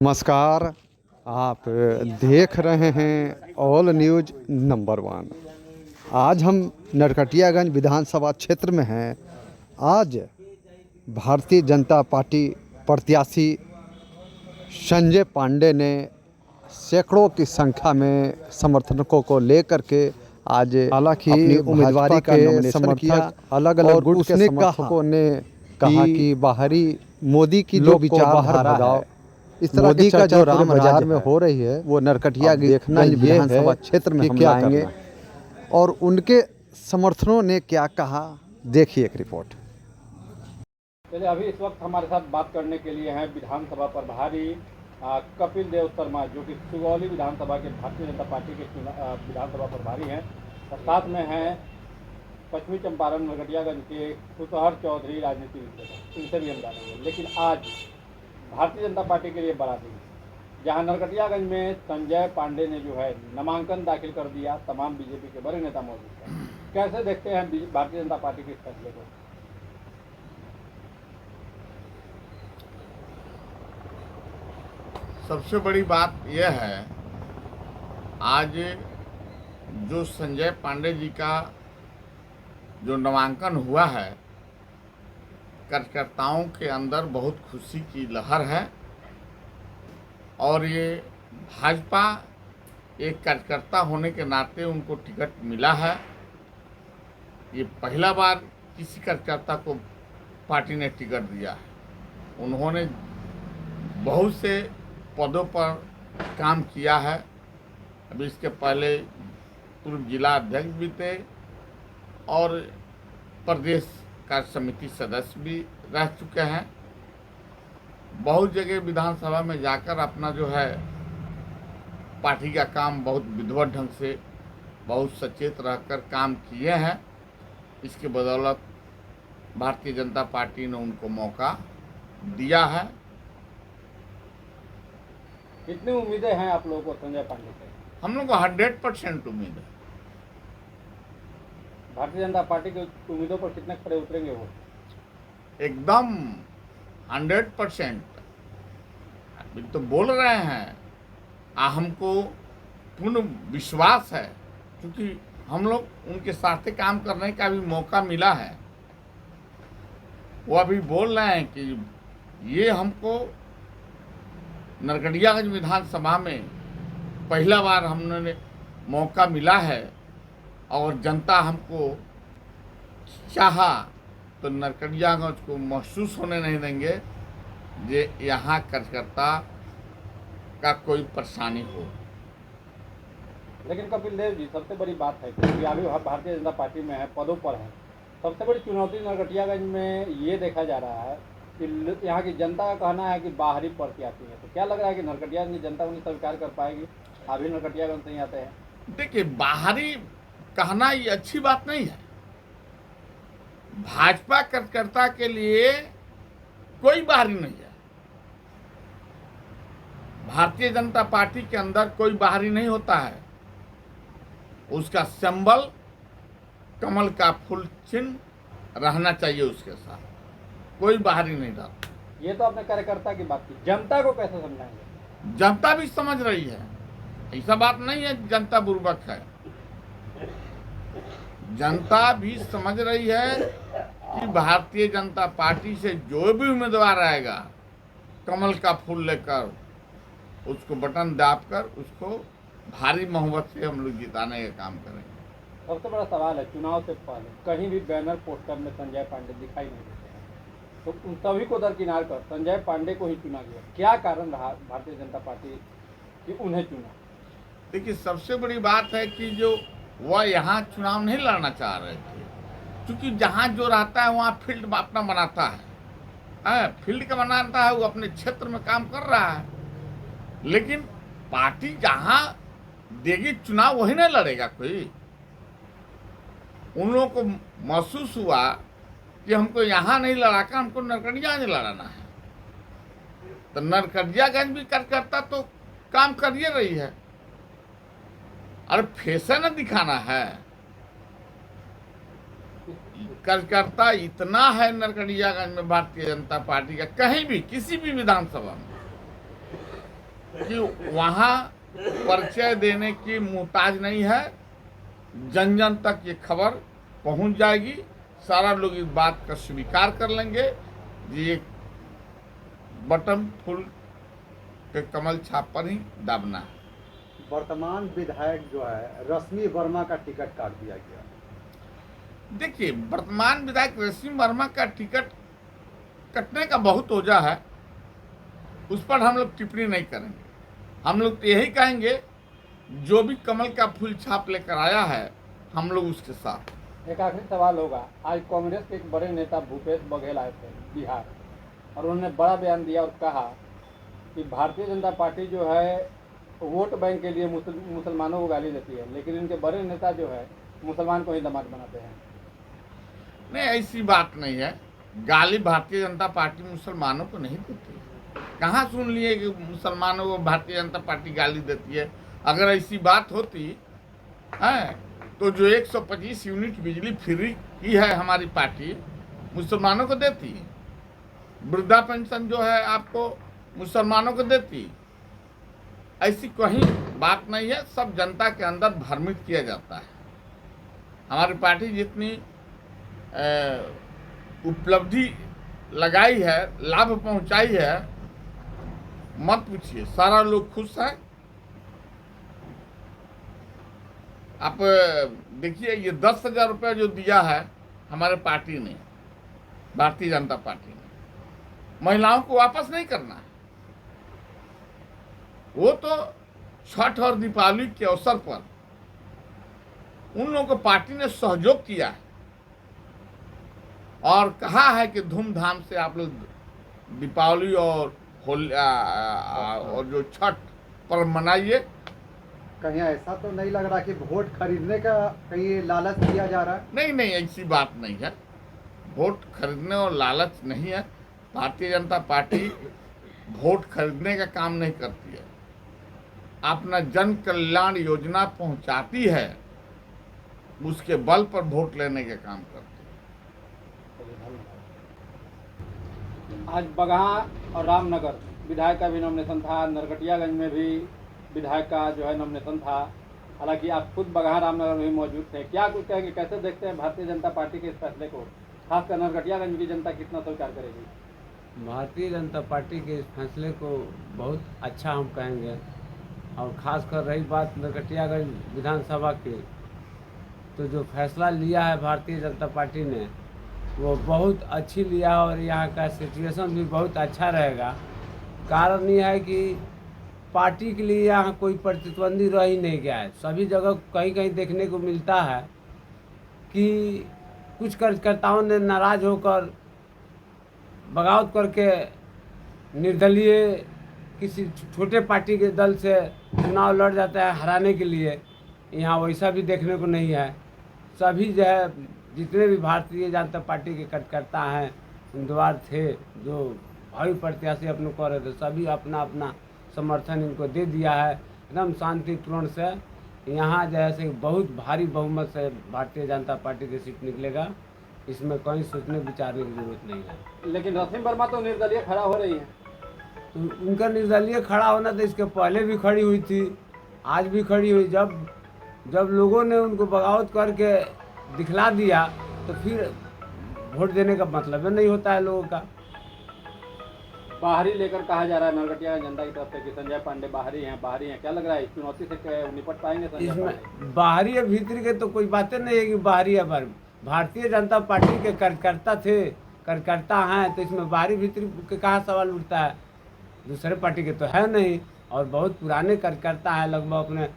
नमस्कार। आप देख रहे हैं ऑल न्यूज़ नंबर 1। आज हम नरकटियागंज विधानसभा क्षेत्र में हैं। आज भारतीय जनता पार्टी प्रत्याशी संजय पांडे ने सैकड़ों की संख्या में समर्थकों को लेकर के आज हालांकि अपनी उम्मीदवारी का नॉमिनेशन किया। अलग अलग गुट के समर्थकों ने कहा कि बाहरी मोदी की जो विचारधारा है, इस तरह मोदी का जो राम बाजार में हो रही है, वो नरकटियागंज विधानसभा क्षेत्र में हम लाएंगे। और उनके समर्थकों ने क्या कहा, देखिए एक रिपोर्ट। चलिए, अभी इस वक्त हमारे साथ बात करने के लिए हैं विधानसभा प्रभारी कपिल देव शर्मा, जो कि सुगौली विधानसभा के भारतीय जनता पार्टी के विधानसभा प्रभारी हैं, और साथ में हैं पश्चिमी चंपारण नरकटियागंज के सुतहर चौधरी, राजनीति विश्लेषक। इनसे भी हम जानेंगे। लेकिन आज भारतीय जनता पार्टी के लिए बड़ा दिन, जहां नरकटियागंज में संजय पांडे ने जो है नामांकन दाखिल कर दिया। तमाम बीजेपी के बड़े नेता मौजूद हैं। कैसे देखते हैं भारतीय जनता पार्टी के इस फैसले को? सबसे बड़ी बात यह है, आज जो संजय पांडे जी का जो नामांकन हुआ है, कार्यकर्ताओं के अंदर बहुत खुशी की लहर है। और ये भाजपा एक कार्यकर्ता होने के नाते उनको टिकट मिला है। ये पहला बार किसी कार्यकर्ता को पार्टी ने टिकट दिया है। उन्होंने बहुत से पदों पर काम किया है। अभी इसके पहले पूर्व जिला अध्यक्ष भी थे और प्रदेश कार्य समिति सदस्य भी रह चुके हैं। बहुत जगह विधानसभा में जाकर अपना जो है पार्टी का काम बहुत विधिवत ढंग से, बहुत सचेत रहकर काम किए हैं। इसके बदौलत भारतीय जनता पार्टी ने उनको मौका दिया है। कितनी उम्मीदें हैं आप लोगों को संजय पांडे से? हम लोग को 100% उम्मीद है। भारतीय जनता पार्टी की उम्मीदों पर कितने खड़े उतरेंगे वो? एकदम 100%। अभी तो बोल रहे हैं, हमको पूर्ण विश्वास है, क्योंकि हम लोग उनके साथ काम करने का भी मौका मिला है। वो अभी बोल रहे हैं कि ये हमको नरकटियागंज विधानसभा में पहला बार हमने मौका मिला है और जनता हमको चाहा तो नरकटियागंज को महसूस होने नहीं देंगे जे यहाँ कार्यकर्ता का कोई परेशानी हो। लेकिन कपिल देव जी, सबसे बड़ी बात है कि अभी भारतीय जनता पार्टी में है, पदों पर है। सबसे बड़ी चुनौती नरकटियागंज में ये देखा जा रहा है कि यहाँ की जनता का कहना है कि बाहरी प्रत्याशी है। तो क्या लग रहा है कि नरकटियागंज की जनता उन्हें स्वीकार कर पाएगी? अभी नरकटियागंज से ही आते हैं। देखिए, बाहरी कहना ये अच्छी बात नहीं है। भाजपा कार्यकर्ता के लिए कोई बाहरी नहीं है। भारतीय जनता पार्टी के अंदर कोई बाहरी नहीं होता है। उसका सिंबल कमल का फूल चिन्ह रहना चाहिए उसके साथ, कोई बाहरी नहीं रहता। ये तो आपने कार्यकर्ता की बात की, जनता को कैसे समझाएंगे? जनता भी समझ रही है, ऐसा बात नहीं है जनता बुर्बक है। जनता भी समझ रही है कि भारतीय जनता पार्टी से जो भी उम्मीदवार आएगा, कमल का फूल लेकर उसको बटन दाबकर उसको भारी मोहब्बत से हम लोग जिताने का काम करेंगे। सबसे बड़ा सवाल है, चुनाव से पहले कहीं भी बैनर पोस्टर में संजय पांडे दिखाई नहीं देते हैं, तो उन सभी को दरकिनार कर संजय पांडे को ही चुना गया। क्या कारण रहा भारतीय जनता पार्टी कि उन्हें चुना? देखिए, सबसे बड़ी बात है कि जो वह यहाँ चुनाव नहीं लड़ना चाह रहे थे, क्योंकि जहाँ जो रहता है वहाँ फील्ड अपना बनाता है, फील्ड का बनाता है, वो अपने क्षेत्र में काम कर रहा है। लेकिन पार्टी जहाँ देगी चुनाव वही नहीं लड़ेगा कोई। उन लोगों को महसूस हुआ कि हमको यहाँ नहीं लड़ाकर हमको नरकटियागंज लड़ाना है, तो नरकटियागंज भी कार्यकर्ता तो काम कर ही रही है। अरे फैशन दिखाना है, कार्यकर्ता इतना है नरकटियागंज में भारतीय जनता पार्टी का, कहीं भी किसी भी विधानसभा में कि वहाँ परिचय देने की मुहताज नहीं है। जन जन तक ये खबर पहुंच जाएगी, सारा लोग इस बात का स्वीकार कर लेंगे। ये बटन फुल के कमल छाप पर ही दबना है। वर्तमान विधायक जो है रश्मि वर्मा का टिकट काट दिया गया। देखिए, वर्तमान विधायक रश्मि वर्मा का टिकट कटने का बहुत वजह है, उस पर हम लोग टिप्पणी नहीं करेंगे। हम लोग तो यही कहेंगे, जो भी कमल का फूल छाप लेकर आया है हम लोग उसके साथ। एक आखिरी सवाल होगा, आज कांग्रेस के एक बड़े नेता भूपेश बघेल आए थे बिहार, और उन्होंने बड़ा बयान दिया और कहा कि भारतीय जनता पार्टी जो है वोट बैंक के लिए मुसलमानों को गाली देती है, लेकिन इनके बड़े नेता जो है मुसलमान को ही दामाद बनाते हैं। नहीं, ऐसी बात नहीं है। गाली भारतीय जनता पार्टी मुसलमानों को नहीं देती। कहाँ सुन लिए कि मुसलमानों को भारतीय जनता पार्टी गाली देती है? अगर ऐसी बात होती है तो जो 125 यूनिट बिजली फ्री की है हमारी पार्टी, मुसलमानों को देती। वृद्धा पेंशन जो है आपको मुसलमानों को देती। ऐसी कोई बात नहीं है, सब जनता के अंदर भ्रमित किया जाता है। हमारी पार्टी जितनी उपलब्धि लगाई है, लाभ पहुंचाई है, मत पूछिए, सारा लोग खुश हैं। आप देखिए, ये 10,000 रुपये जो दिया है हमारे पार्टी ने, भारतीय जनता पार्टी ने, महिलाओं को वापस नहीं करना है। वो तो छठ और दीपावली के अवसर पर उन लोगों को पार्टी ने सहयोग किया है और कहा है कि धूमधाम से आप लोग दीपावली और होली और जो छठ पर्व मनाइए। कहीं ऐसा तो नहीं लग रहा कि वोट खरीदने का कहीं लालच दिया जा रहा है? नहीं नहीं, ऐसी बात नहीं है। वोट खरीदने और लालच नहीं है। भारतीय जनता पार्टी वोट खरीदने का काम नहीं करती है, अपना जन कल्याण योजना पहुंचाती है, उसके बल पर वोट लेने का काम करती है। आज बगहा और रामनगर विधायक का भी नॉमिनेशन था, नरकटियागंज में भी विधायक का जो है नॉमिनेशन था। हालांकि आप खुद बगहा रामनगर में भी मौजूद थे। क्या कुछ कहेंगे, कैसे देखते हैं भारतीय जनता पार्टी के इस फैसले को? खासकर नरकटियागंज की जनता कितना स्वीकार करेगी? भारतीय जनता पार्टी के इस फैसले को बहुत अच्छा हम कहेंगे। और ख़ासकर रही बात नरकटियागंज विधानसभा की, तो जो फैसला लिया है भारतीय जनता पार्टी ने वो बहुत अच्छी लिया और यहाँ का सिचुएशन भी बहुत अच्छा रहेगा। कारण ये है कि पार्टी के लिए यहाँ कोई प्रतिद्वंदी रह ही नहीं गया है। सभी जगह कहीं कहीं देखने को मिलता है कि कुछ कार्यकर्ताओं ने नाराज होकर बगावत करके निर्दलीय किसी छोटे पार्टी के दल से चुनाव लड़ जाता है हराने के लिए। यहाँ वैसा भी देखने को नहीं है। सभी जो है जितने भी भारतीय जनता पार्टी के कार्यकर्ता हैं, उम्मीदवार थे जो भावी प्रत्याशी अपने कर रहे थे, सभी अपना अपना समर्थन इनको दे दिया है। एकदम शांतिपूर्ण से यहाँ जैसे बहुत भारी बहुमत से भारतीय जनता पार्टी की सीट निकलेगा, इसमें कहीं सोचने विचारने की जरूरत नहीं है। लेकिन रश्मि वर्मा तो निर्दलीय खड़ा हो रही है। तो उनका निर्दलीय खड़ा होना तो इसके पहले भी खड़ी हुई थी, आज भी खड़ी हुई। जब लोगों ने उनको बगावत करके दिखला दिया तो फिर वोट देने का मतलब नहीं होता है लोगों का। बाहरी लेकर कहा जा रहा है नरकटिया जनता की तरफ से कि संजय पांडे बाहरी हैं। क्या लग रहा है, इस चुनौती से निपट पाएंगे संजय पांडे? इसमें बाहरी या भीतरी के तो कोई बातें नहीं है कि बाहरी या भारतीय जनता पार्टी के कार्यकर्ता थे, कार्यकर्ता हैं, तो इसमें बाहरी भीतरी के कहाँ सवाल उठता है? दूसरे पार्टी के तो है नहीं, और बहुत पुराने कार्यकर्ता हैं, लगभग अपने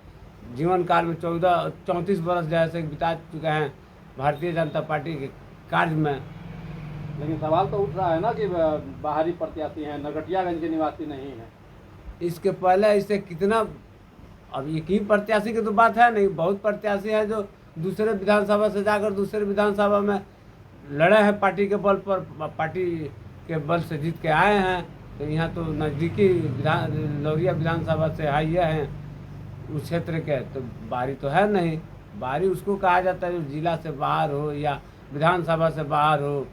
जीवन काल में 34 वर्ष जैसे बिता चुके हैं भारतीय जनता पार्टी के कार्य में। लेकिन सवाल तो उठ रहा है ना कि बाहरी प्रत्याशी हैं, नरकटियागंज के निवासी नहीं हैं। इसके पहले इससे कितना, अब एक ही प्रत्याशी की तो बात है नहीं, बहुत प्रत्याशी है जो दूसरे विधानसभा से जाकर दूसरे विधानसभा में लड़े हैं पार्टी के बल पर, पार्टी के बल से जीत के आए हैं। तो यहाँ तो नज़दीकी लौरिया विधानसभा से आए हैं उस क्षेत्र के, तो बाहरी तो है नहीं। बाहरी उसको कहा जाता है जो जिला से बाहर हो या विधानसभा से बाहर हो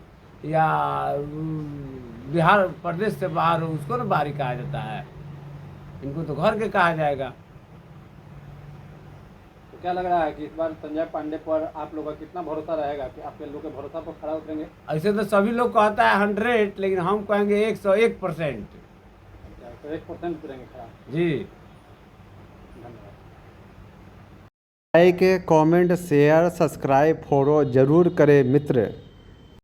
या बिहार प्रदेश से बाहर हो, उसको ना बाहरी कहा जाता है। इनको तो घर के कहा जाएगा। तो क्या लग रहा है कि इस बार संजय पांडे पर आप लोगों का कितना भरोसा रहेगा कि आपके लोग के भरोसा पर खड़ा उतरेंगे? ऐसे तो सभी लोग कहता है 100, लेकिन हम कहेंगे 101%। तो 1% उतरेंगे खड़ा। जी। धन्यवाद। Like comment share subscribe follow जरूर करें मित्र।